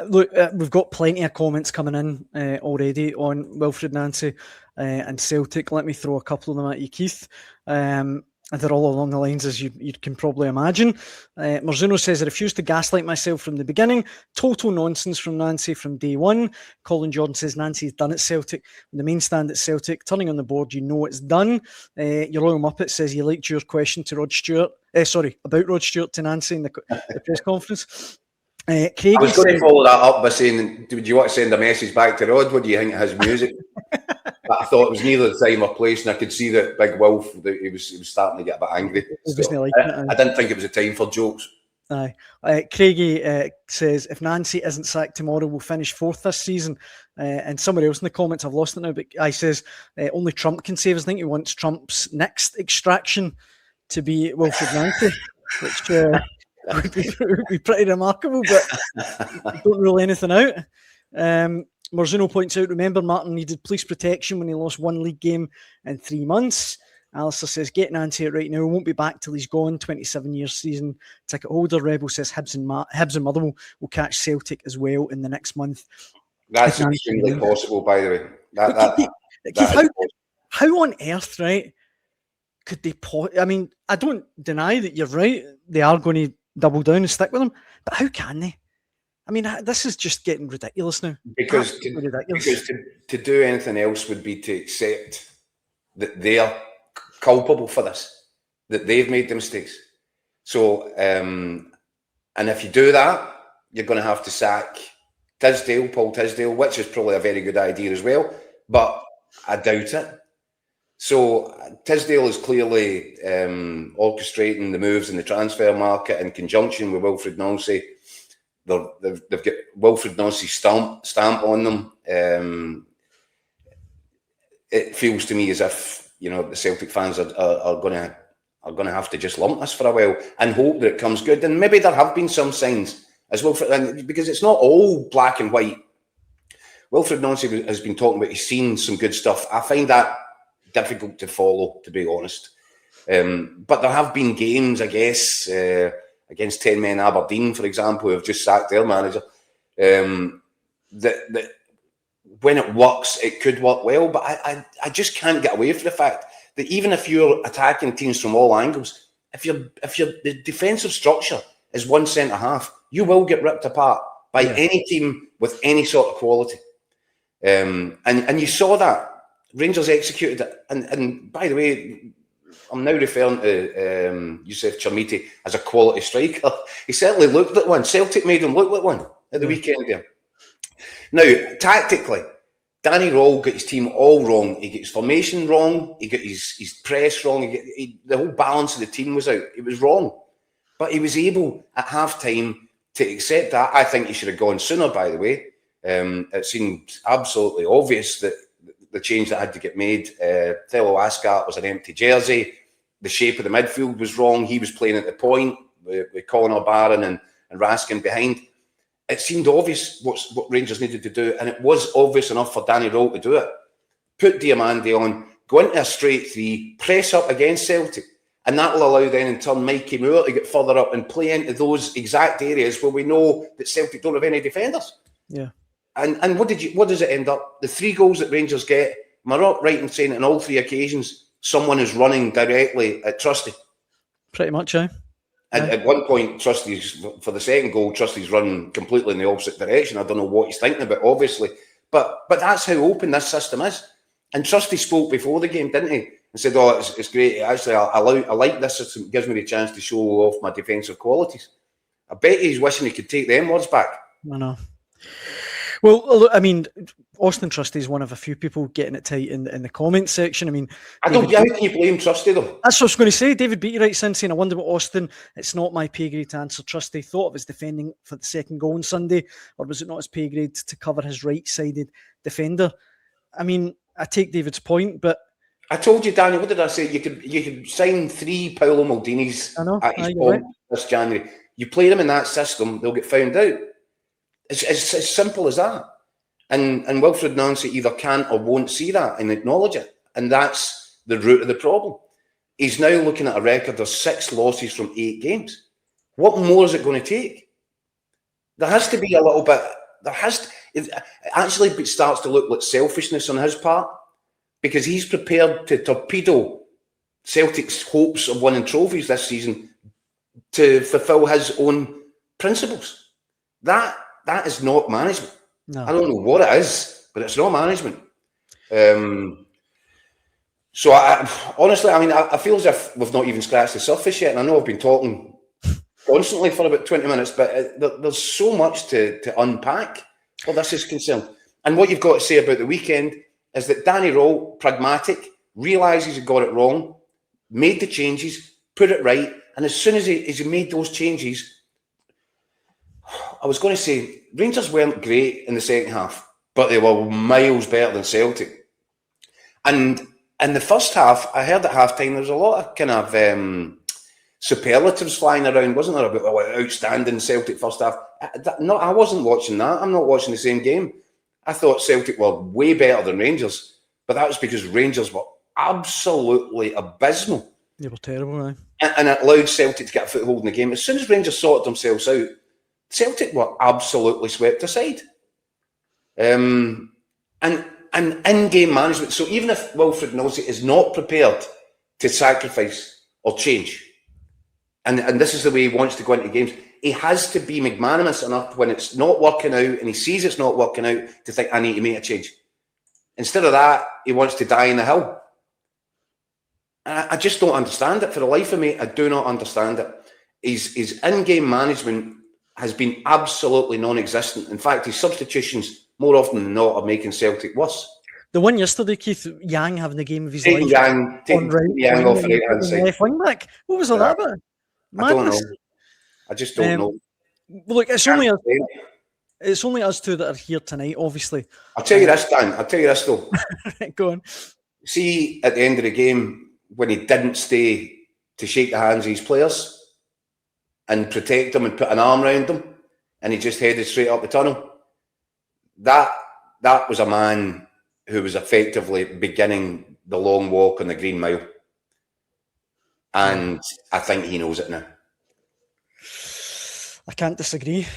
Look, we've got plenty of comments coming in already on Wilfried Nancy and Celtic. Let me throw a couple of them at you, Keith. And they're all along the lines as you can probably imagine. Marzuno says, I refuse to gaslight myself from the beginning. Total nonsense from Nancy from day one. Colin Jordan says, Nancy's done at Celtic. When the main stand at Celtic, turning on the board, you know it's done. Your Royal Muppet says he liked your question to Rod Stewart. About Rod Stewart to Nancy in the press conference. Craig, I was going to follow that up by saying, do you want to send a message back to Rod? What do you think of his music? I thought it was neither the time or place, and I could see that Big Wolf, that he was starting to get a bit angry. So I didn't think it was a time for jokes. Aye. Craigie says, if Nancy isn't sacked tomorrow, we'll finish 4th this season. And somebody else in the comments, I've lost it now, but I says, only Trump can save us. I think he wants Trump's next extraction to be Wilfried Nancy, which would be pretty remarkable, but don't rule anything out. Marzuno points out, remember Martin needed police protection when he lost one league game in 3 months. Alistair says, get Nancy it right now. Won't be back till he's gone. 27-year season ticket holder. Rebel says Hibs and Motherwell will catch Celtic as well in the next month. That's extremely possible, by the way. How on earth, right, could they... I mean, I don't deny that you're right. They are going to double down and stick with him. But how can they? I mean, this is just getting ridiculous now. Because to do anything else would be to accept that they're culpable for this, that they've made the mistakes. So, and if you do that, you're going to have to sack Paul Tisdale, which is probably a very good idea as well, but I doubt it. So Tisdale is clearly orchestrating the moves in the transfer market in conjunction with Wilfried Nancy. They've got Wilfried Nancy's stamp on them. It feels to me as if, you know, the Celtic fans are going to have to just lump this for a while and hope that it comes good. And maybe there have been some signs as well, because it's not all black and white. Wilfried Nancy has been talking about he's seen some good stuff. I find that difficult to follow, to be honest. But there have been games, I guess, against 10 men Aberdeen, for example, who have just sacked their manager, that when it works, it could work well. But I just can't get away from the fact that even if you're attacking teams from all angles, if the defensive structure is one centre half, you will get ripped apart by any team with any sort of quality. And you saw that. Rangers executed it. And by the way, I'm now referring to Youssef Chermiti as a quality striker. He certainly looked like one. Celtic made him look like one at the weekend there. Now, tactically, Danny Röhl got his team all wrong. He got his formation wrong. He got his press wrong. The whole balance of the team was out. It was wrong. But he was able, at half-time, to accept that. I think he should have gone sooner, by the way. It seemed absolutely obvious that the change that had to get made. Thelo Ascart was an empty jersey. The shape of the midfield was wrong. He was playing at the point with Colin O'Barron and Raskin behind. It seemed obvious what Rangers needed to do, and it was obvious enough for Danny Röhl to do it. Put Diamande on, go into a straight three, press up against Celtic, and that will allow then in turn Mikey Moore to get further up and play into those exact areas where we know that Celtic don't have any defenders. Yeah. And what does it end up? The 3 goals that Rangers get, am I not right in saying on all 3 occasions someone is running directly at Trusty? Pretty much, eh? And at one point, Trusty's, for the second goal, Trusty's running completely in the opposite direction. I don't know what he's thinking about, obviously. But that's how open this system is. And Trusty spoke before the game, didn't he? And said, oh, it's great. Actually, I like this system. It gives me the chance to show off my defensive qualities. I bet he's wishing he could take them words back. I know. Well, I mean, Austin Trusty is one of a few people getting it tight in the comments section. I mean, how can you blame Trusty though? That's what I was going to say. David Beattie writes in saying, I wonder what Austin, it's not my pay grade to answer. Trusty thought of his defending for the second goal on Sunday, or was it not his pay grade to cover his right-sided defender? I mean, I take David's point, but I told you, Danny, what did I say? You could sign 3 Paolo Maldinis at his point this January. You play them in that system, they'll get found out. It's as simple as that. And Wilfried Nancy either can't or won't see that and acknowledge it. And that's the root of the problem. He's now looking at a record of 6 losses from 8 games. What more is it going to take? There has to be a little bit. It actually starts to look like selfishness on his part, because he's prepared to torpedo Celtic's hopes of winning trophies this season to fulfil his own principles. That is not management. No. I don't know what it is, but it's not management. So honestly, I mean, I feel as if we've not even scratched the surface yet. And I know I've been talking constantly for about 20 minutes, but there's so much to unpack where this is concerned. And what you've got to say about the weekend is that Danny Rowe, pragmatic, realises he got it wrong, made the changes, put it right, and as soon as he made those changes, I was going to say Rangers weren't great in the second half, but they were miles better than Celtic. And in the first half, I heard at half-time there was a lot of kind of superlatives flying around, wasn't there, about outstanding Celtic first half? No, I wasn't watching that. I'm not watching the same game. I thought Celtic were way better than Rangers, but that was because Rangers were absolutely abysmal. They were terrible, right? And it allowed Celtic to get a foothold in the game. As soon as Rangers sorted themselves out, Celtic were absolutely swept aside. And in-game management. So even if Wilfried Nancy is not prepared to sacrifice or change, and this is the way he wants to go into games, he has to be magnanimous enough when it's not working out and he sees it's not working out to think, I need to make a change. Instead of that, he wants to die in the hill. And I just don't understand it. For the life of me, I do not understand it. His in-game management has been absolutely non-existent. In fact, his substitutions, more often than not, are making Celtic worse. The one yesterday, Keith, Yang having the game of his life. Taking Yang off the right-hand side. Left wing back. What was all that about? I don't know. I just don't know. Look, it's only us two that are here tonight, obviously. I'll tell you this, Dan. I'll tell you this, though. Go on. See, at the end of the game, when he didn't stay to shake the hands of his players and protect them and put an arm around them, and he just headed straight up the tunnel, that was a man who was effectively beginning the long walk on the Green Mile. And I think he knows it now. I can't disagree.